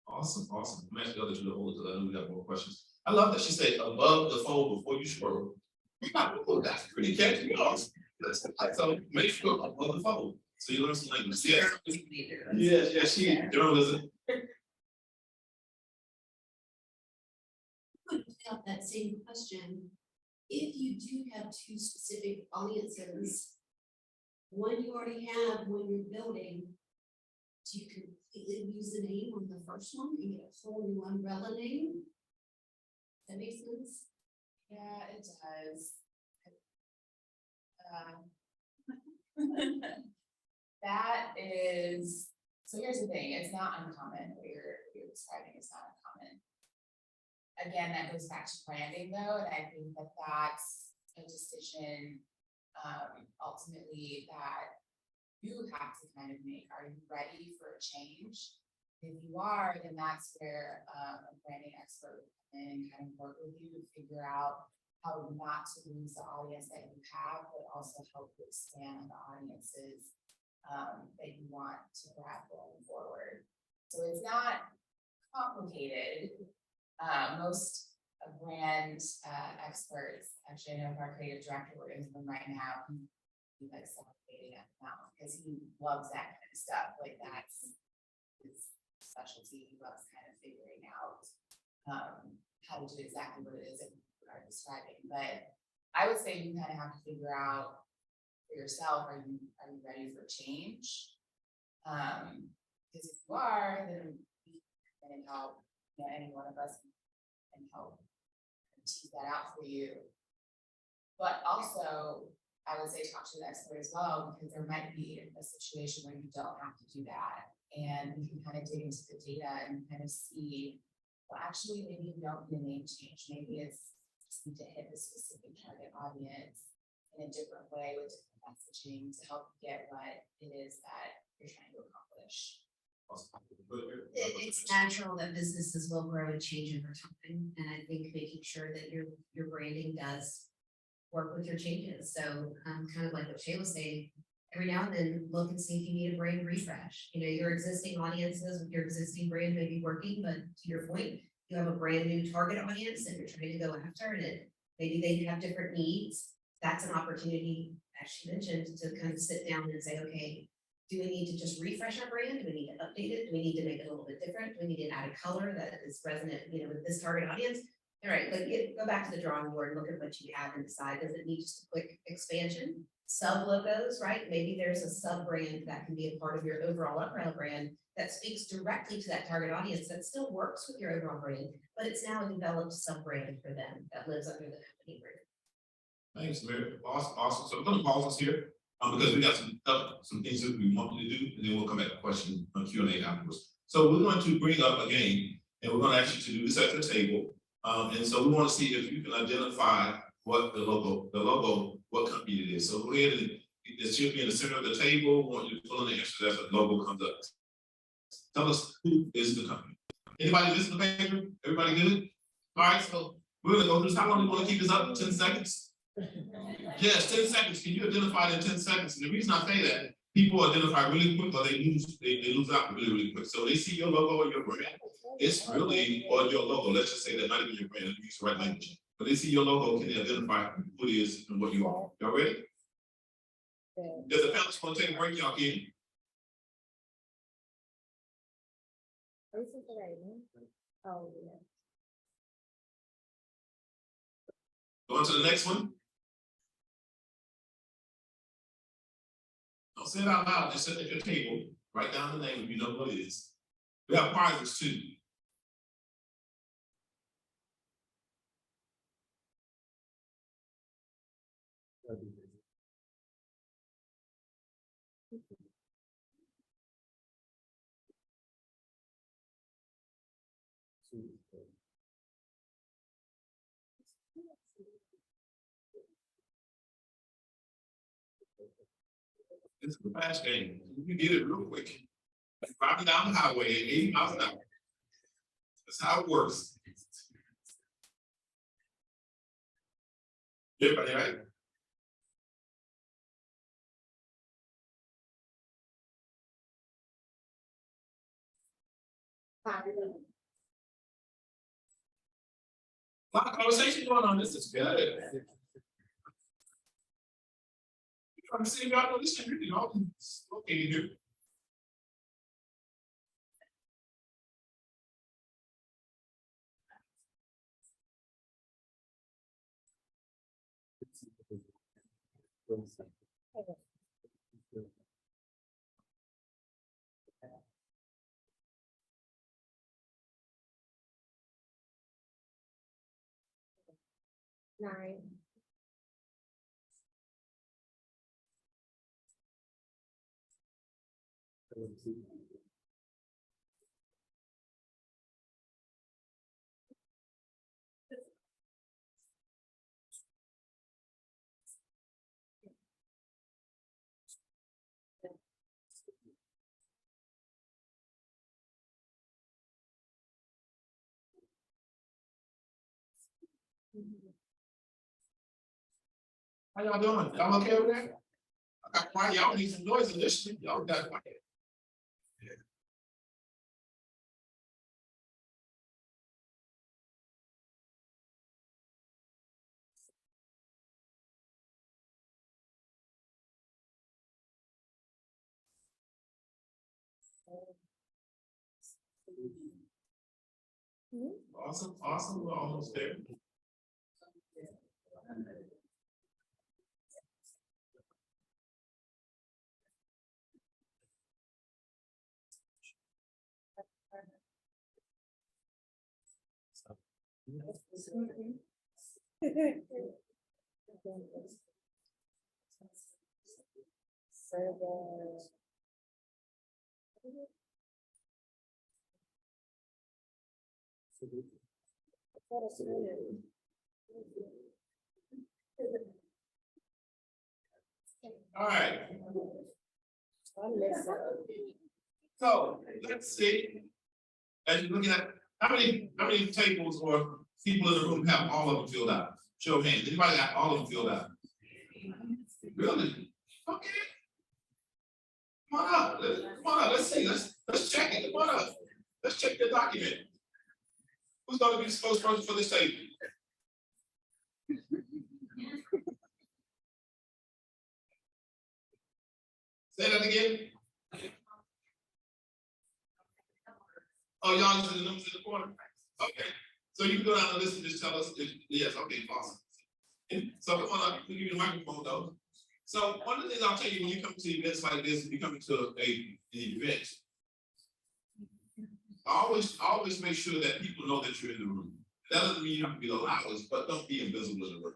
Awesome. I'm gonna ask the other 2 to hold it, because I know we got more questions. I love that she said above the fold before you scroll. Oh, that's pretty catchy. So make sure above the fold. So you learn some language. Yes, she is. Journalism. About that same question, if you do have 2 specific audiences, one you already have when you're building, do you completely use the name on the first one and get a whole new umbrella name? Does that make sense? Yeah, it does. That is, so here's the thing, it's not uncommon, what you're describing is not uncommon. Again, that goes back to branding though, and I think that that's a decision ultimately that you have to kind of make. Are you ready for a change? If you are, then that's where a branding expert would come in and kind of work with you to figure out how not to lose the audience that you have, but also help you expand the audiences that you want to grab going forward. So it's not complicated. Most brand experts, actually I know our creative director, we're in them right now, he likes celebrating at the mountain because he loves that kind of stuff. Like that's his specialty. He loves kind of figuring out how to do exactly what it is that you are describing. But I would say you kind of have to figure out for yourself, are you ready for change? Because if you are, then we can help, any one of us can help tease that out for you. But also, I would say talk to the expert as well, because there might be a situation where you don't have to do that. And you can kind of dig into the data and kind of see, well, actually, maybe you don't need a name change. Maybe it's just need to hit a specific target audience. in a different way with different messaging to help you get what it is that you're trying to accomplish. It's natural that businesses will grow and change over time, and I think making sure that your branding does work with your changes. So, kind of like what Shayla was saying, every now and then look and see if you need a brand refresh. You know, your existing audiences with your existing brand may be working, but to your point, you have a brand new target audience that you're trying to go after, and maybe they have different needs. That's an opportunity, as she mentioned, to kind of sit down and say, okay, do we need to just refresh our brand? Do we need to update it? Do we need to make it a little bit different? Do we need to add a color that is resonant, with this target audience? All right, like go back to the drawing board and look at what you have and decide, does it need just a quick expansion? Sub logos, right? Maybe there's a sub brand that can be a part of your overall umbrella brand that speaks directly to that target audience that still works with your overall brand, but it's now a developed sub brand for them that lives under the company brand. Thanks, Merritt. Awesome. So I'm gonna pause us here, because we got some things that we want you to do, and then we'll come back to question Q&A afterwards. So we're going to bring up a game, and we're gonna ask you to do this at the table. And so we want to see if you can identify what the logo, what company it is. So go ahead and it should be in the center of the table. We want you to fill in the answers as the logo comes up. Tell us who is the company. Anybody listen to the paper? Everybody good? All right, so we're gonna go through this. How long do you want to keep this up? 10 seconds? Yes, 10 seconds. Can you identify it in 10 seconds? And the reason I say that, people identify really quick or they lose out really quick. So they see your logo or your brand. It's really, or your logo, let's just say that not even your brand, use the right language. But they see your logo, can they identify who it is and what you are? Y'all ready? There's a panelist going to take a break, y'all can. Oh, yeah. Go on to the next one. Don't say it out loud, just sit at your table, write down the name if you know what it is. We have prizes too. This is a fast game. You can get it real quick. Driving down the highway at 80 miles an hour. That's how it works. Everybody right? A lot of conversation going on. This is good. Trying to see if y'all know this shit. You know, okay here. Nine. How y'all doing? Y'all okay over there? I got quiet. Y'all need some noise initially. Y'all got quiet. Yeah. Awesome. We're almost there. All right. So let's see. As you're looking at, how many tables or people in the room have all of them filled out? Show of hands. Anybody got all of them filled out? Really? Okay. Come on up. Come on up. Let's see. Let's check it. Come on up. Let's check your document. Who's going to be the spokesperson for this table? Say that again. Oh, y'all just the numbers in the corner. Okay. So you can go down the list and just tell us if yes, okay, awesome. So come on up, we'll give you the microphone though. So one of the things I'll tell you when you come to events like this, when you come to an event, always make sure that people know that you're in the room. That doesn't mean you have to be the loudest, but don't be invisible in the room.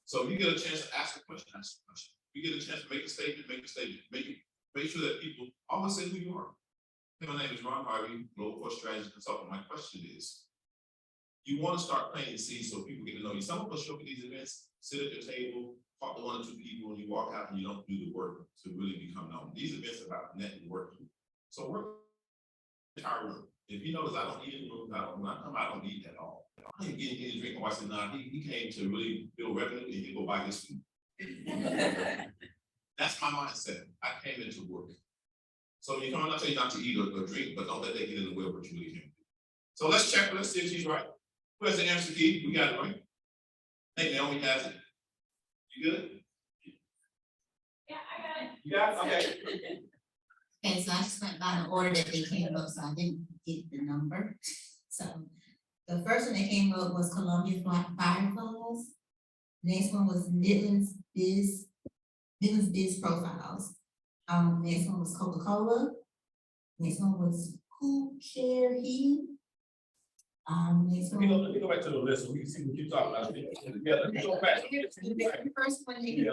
So if you get a chance to ask a question, ask a question. If you get a chance to make a statement, make a statement. Make sure that people always say who you are. My name is Ron Harvey, Global Core Strategy Consultant. My question is, you want to start planting seeds so people get to know you. Some of us show up at these events, sit at your table, talk to one or two people, and you walk out and you don't do the work to really become known. These events are about networking. So work the entire room. If you notice, I don't eat in the room. When I come out, I don't eat at all. I ain't getting any drink. I said, nah, he came to really build revenue and he go buy his food. That's my mindset. I came into work. So you come, I'm not telling you not to eat or drink, but don't let that get in the way of what you really can do. So let's check, let's see if she's right. Who has the answer key? We got it right. Hey, Naomi has it. You good? Yeah, I got it. You got it? Okay. Okay, so I just went by the order that they came up, so I didn't get the number. So the first one that came up was Columbia Fireflies. Next one was Midlands Biz Profiles. Next one was Coca-Cola. Next one was Cool Care Heating. Next Let one. me go back to the list so we can see what you're talking about. Yeah, let me go back. The first one. Yeah,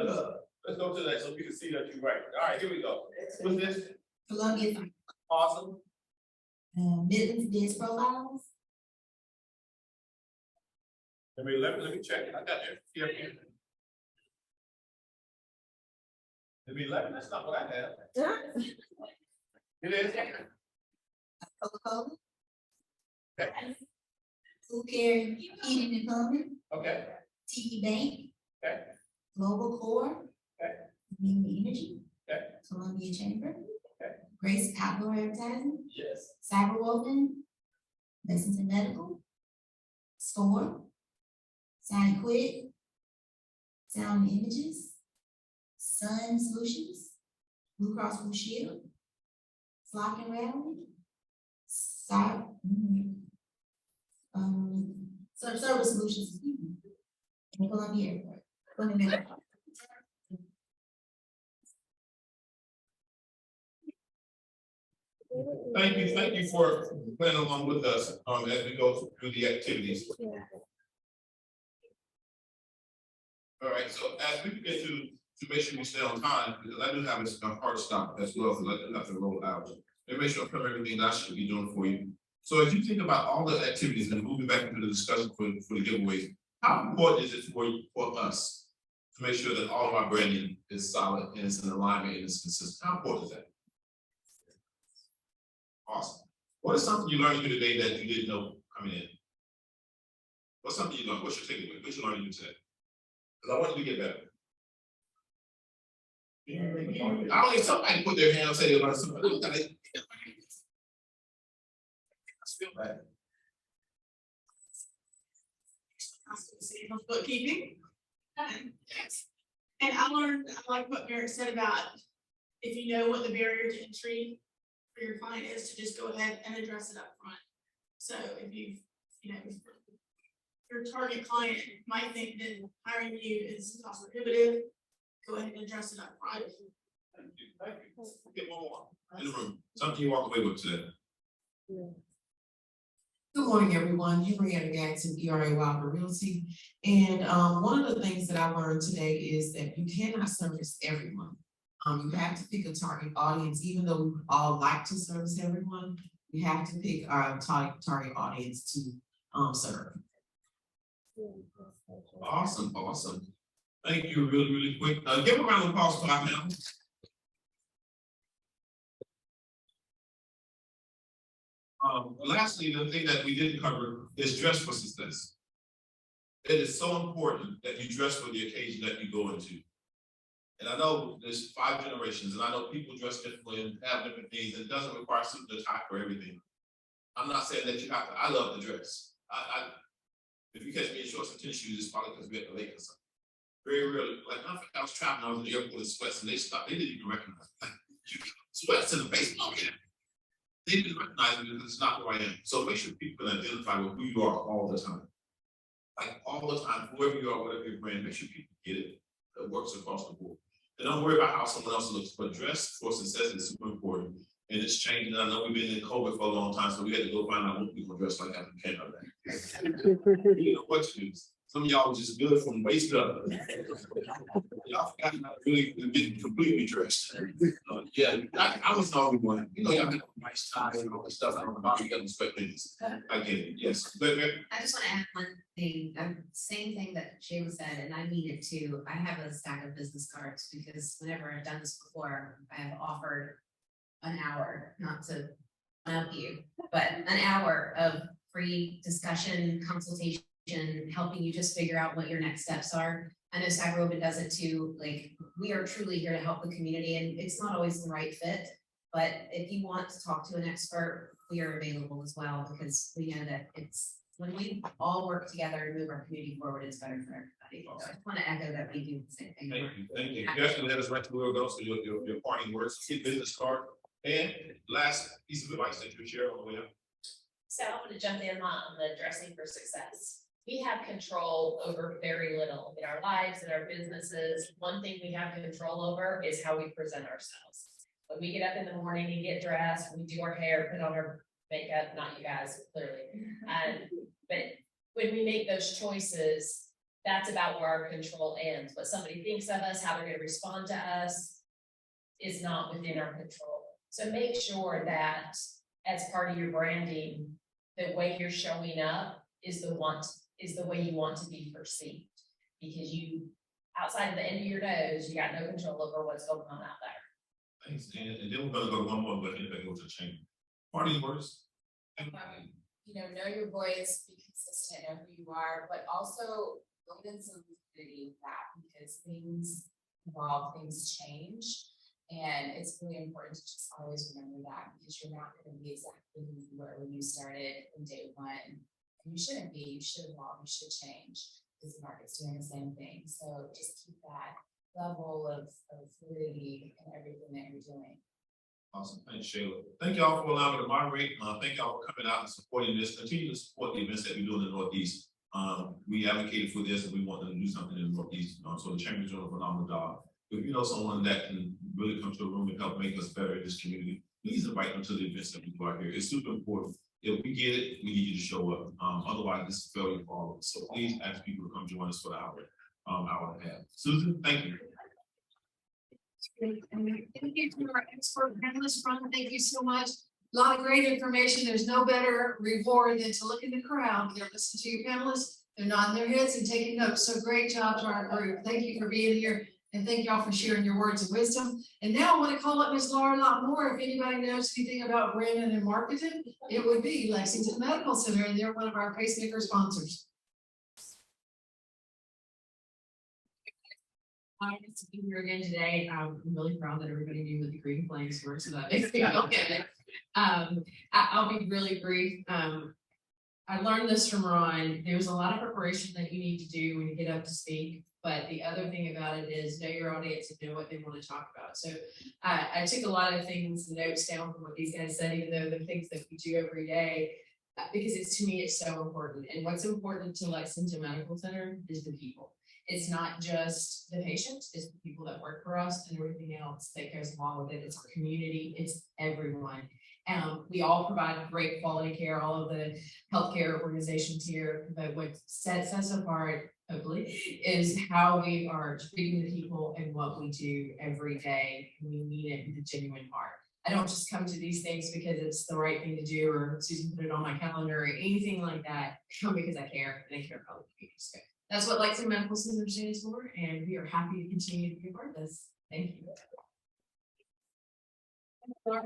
let's go to that so we can see that you're right. All right, here we go. What's this? Columbia. Awesome. Midlands Biz Profiles. Let me check it. I got it. Here. Maybe 11, that's not what I have. It is. Coca-Cola. Okay. Cool Care Heating and Plumbing. Okay. TD Bank. Okay. Global Core. Okay. Community Energy. Okay. Columbia Chamber. Okay. Grace Outdoor Advertising. Yes. Cyberwoven. Lexington Medical. Store. Sign Quit. Sound Images. Sun Solutions. Blue Cross Blue Shield. Flock and Rally. Service Solutions. And Columbia Airport. Columbia. Thank you for playing along with us as we go through the activities. All right, so as we begin to make sure we stay on time, because I do have a hard stop as well, because I do have to roll out. And make sure I cover everything that I should be doing for you. So as you think about all the activities and moving back into the discussion for the giveaways, how important is it for us to make sure that all of our branding is solid and it's in alignment and it's consistent? How important is that? Awesome. What is something you learned here today that you didn't know coming in? What's something you learned? What's your takeaway? What you learned here today? Because I want you to get better. I don't need somebody to put their hand and say about something. I feel bad. Bookkeeping. Yes. And I learned, I like what Merritt said about if you know what the barrier to entry for your client is, to just go ahead and address it up front. So if your target client might think that hiring you is cost prohibitive, go ahead and address it up front. Thank you. Get one more in the room. Something you walk away with today. Good morning, everyone. Henrietta Gadsden, ERA Wilder Realty. And one of the things that I learned today is that you cannot service everyone. You have to pick a target audience, even though we all like to service everyone. You have to pick our target audience to serve. Awesome. Thank you, really quick. Give a round of applause for our panelists. Lastly, the thing that we didn't cover is dress for success. It is so important that you dress for the occasion that you go into. And I know there's 5 generations, and I know people dress differently and have different things, and it doesn't require suit and tie for everything. I'm not saying that you have to. I love the dress. If you catch me in shorts and tennis shoes, it's probably because we're at the lake or something. Very rarely, like I was traveling, I was in the airport in sweats, and they stopped. They didn't even recognize me. Like, sweats in the baseball cap. They didn't recognize me because it's not who I am. So make sure people can identify with who you are all the time. Like all the time, whoever you are, whatever your brand, make sure people get it. That works across the board. And don't worry about how someone else looks, but dress for success is super important. And it's changing. I know we've been in COVID for a long time, so we had to go find out what people dress like after we came out there. You know what to do. Some of y'all was just good from waist up. Y'all forgot how to really get completely dressed. Yeah, I was the only one. You know, y'all got nice ties and all that stuff. I don't know about the other spectators. I get it, yes. I just want to add one thing, same thing that Shayla said, and I mean it too. I have a stack of business cards because whenever I've done this before, I have offered an hour, not to help you, but an hour of free discussion, consultation, helping you just figure out what your next steps are. I know Cyberwoven does it too. Like, we are truly here to help the community, and it's not always the right fit, but if you want to talk to an expert, we are available as well, because we know that it's when we all work together and move our community forward, it's better for everybody. So I just want to echo that we do the same thing. Thank you. You actually let us right to where we're going, so your parting words, get business card, and last piece of advice that you share on the way up. So I want to jump in on the dressing for success. We have control over very little in our lives, in our businesses. One thing we have control over is how we present ourselves. When we get up in the morning and get dressed, we do our hair, put on our makeup, not you guys, clearly. But when we make those choices, that's about where our control ends. What somebody thinks of us, how they're going to respond to us, is not within our control. So make sure that as part of your branding, the way you're showing up is the way you want to be perceived. Because you, outside of the end of your nose, you got no control over what's going on out there. Thanks, and then we're gonna go one more, but anybody go to the chamber. Parting words. You know your voice, be consistent, know who you are, but also build in some fluidity with that, because things evolve, things change. And it's really important to just always remember that, because you're not going to be exactly who you were when you started in day one. And you shouldn't be, you should evolve, you should change, because the market's doing the same thing. So just keep that level of fluidity in everything that you're doing. Awesome, thanks, Shayla. Thank y'all for allowing me to moderate. Thank y'all for coming out and supporting this. Continue to support the events that we do in the Northeast. We advocated for this, and we want them to do something in the Northeast. So the Chamber's doing a phenomenal job. If you know someone that can really come to a room and help make us better in this community, please invite them to the events that we do out here. It's super important. If we get it, we need you to show up. Otherwise, this is failure for all of us. So please ask people to come join us for the hour and a half. Susan, thank you. Thank you to our expert panelists. Thank you so much. A lot of great information. There's no better reward than to look in the crowd. They're listening to your panelists. They're nodding their heads and taking notes. So great job to our group. Thank you for being here. And thank y'all for sharing your words of wisdom. And now I want to call up Ms. Laura Lockmore. If anybody knows anything about branding and marketing, it would be Lexington Medical Center, and they're one of our pacemaker sponsors. Nice to be here again today. I'm really proud that everybody knew what the green flames were, so that makes me feel good. I'll be really brief. I learned this from Ron. There's a lot of preparation that you need to do when you get up to speak, but the other thing about it is know your audience and know what they want to talk about. So I took a lot of things, notes down from what these guys said, even though the things that we do every day, because to me, it's so important. And what's important to Lexington Medical Center is the people. It's not just the patients, it's the people that work for us and everything else that goes along with it. It's our community, it's everyone. We all provide great quality care, all of the healthcare organizations here, but what sets us apart, hopefully, is how we are treating the people and what we do every day. We mean it with a genuine heart. I don't just come to these things because it's the right thing to do, or Susan put it on my calendar, or anything like that. I come because I care, and I care about the community. That's what Lexington Medical Center stands for, and we are happy to continue to be a part of this. Thank you.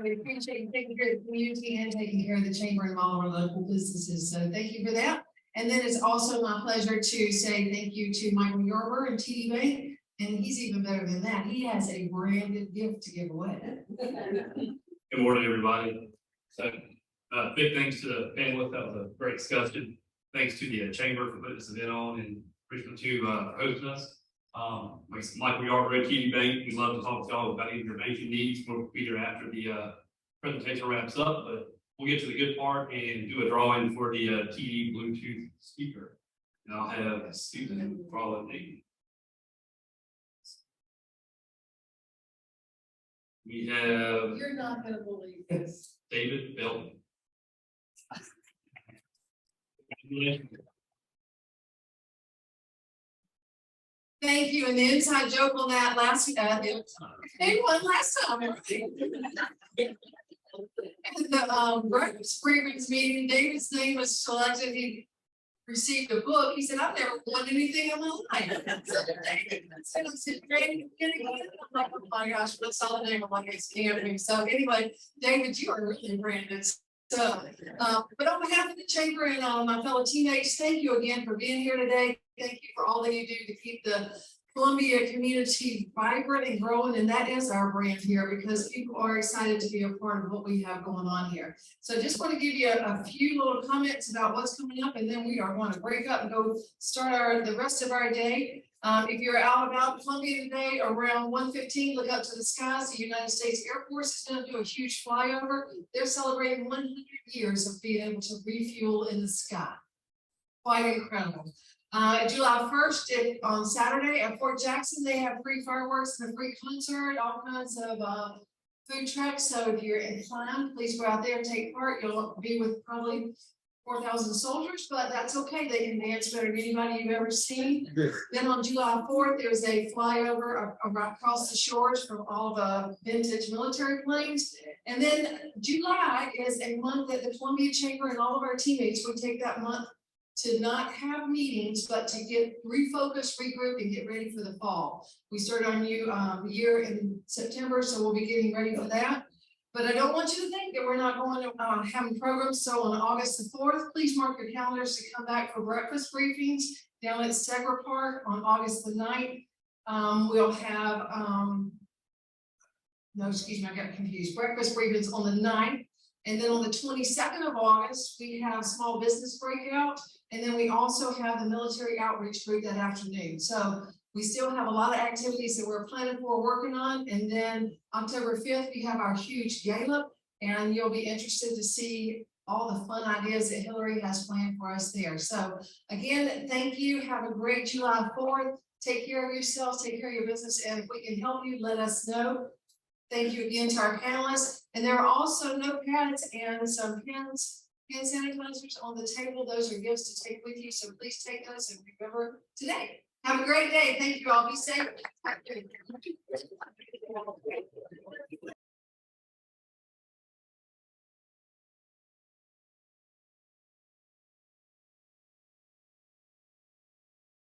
We appreciate you taking care of the community and taking care of the chamber and all of our local businesses. So thank you for that. And then it's also my pleasure to say thank you to Michael Yarber and TD Bank. And he's even better than that. He has a branded gift to give away. Good morning, everybody. So, big thanks to the panelists. That was a great discussion. Thanks to the chamber for putting this event on and Richmond to hosting us. Michael Yarber, TD Bank. We love to talk to y'all about any of your banking needs. We'll be here after the presentation wraps up, but we'll get to the good part and do a drawing for the TD Bluetooth speaker. And I'll have Susan follow me. We have You're not gonna believe this. David Belton. Thank you. And the inside joke on that last, they won last time. And the breakfast briefings meeting, David's name was selected. He received a book. He said, I've never won anything in my life. I'm like, oh my gosh, what's all the name? I'm like, it's camping. So anyway, David, you are really branded. So, but on behalf of the chamber and my fellow teammates, thank you again for being here today. Thank you for all that you do to keep the Columbia community vibrant and growing, and that is our brand here because people are excited to be a part of what we have going on here. So just want to give you a few little comments about what's coming up, and then we are going to break up and go start the rest of our day. If you're out about Columbia today around 1:15, look up to the skies. The United States Air Force is going to do a huge flyover. They're celebrating 100 years of being able to refuel in the sky. Quite incredible. July 1st on Saturday at Fort Jackson, they have free fireworks and a free concert, all kinds of food trucks. So if you're inclined, please go out there and take part. You'll be with probably 4,000 soldiers, but that's okay. They can dance better than anybody you've ever seen. Then on July 4th, there's a flyover across the shores from all the vintage military planes. And then July is a month that the Columbia Chamber and all of our teammates will take that month to not have meetings, but to get refocused, regroup, and get ready for the fall. We start our new year in September, so we'll be getting ready for that. But I don't want you to think that we're not going to having programs. So on August the 4th, please mark your calendars to come back for breakfast briefings down at Segra Park on August the 9th. We'll have, no, excuse me, I got confused. Breakfast briefings on the 9th. And then on the 22nd of August, we have small business breakout. And then we also have the military outreach group that afternoon. So we still have a lot of activities that we're planning for, working on. And then October 5th, we have our huge gala. And you'll be interested to see all the fun ideas that Hillary has planned for us there. So again, thank you. Have a great July 4th. Take care of yourselves, take care of your business. And if we can help you, let us know. Thank you again to our panelists. And there are also notepads and some pens, hand sanitizers on the table. Those are gifts to take with you. So please take those and remember today. Have a great day. Thank you all. Be safe.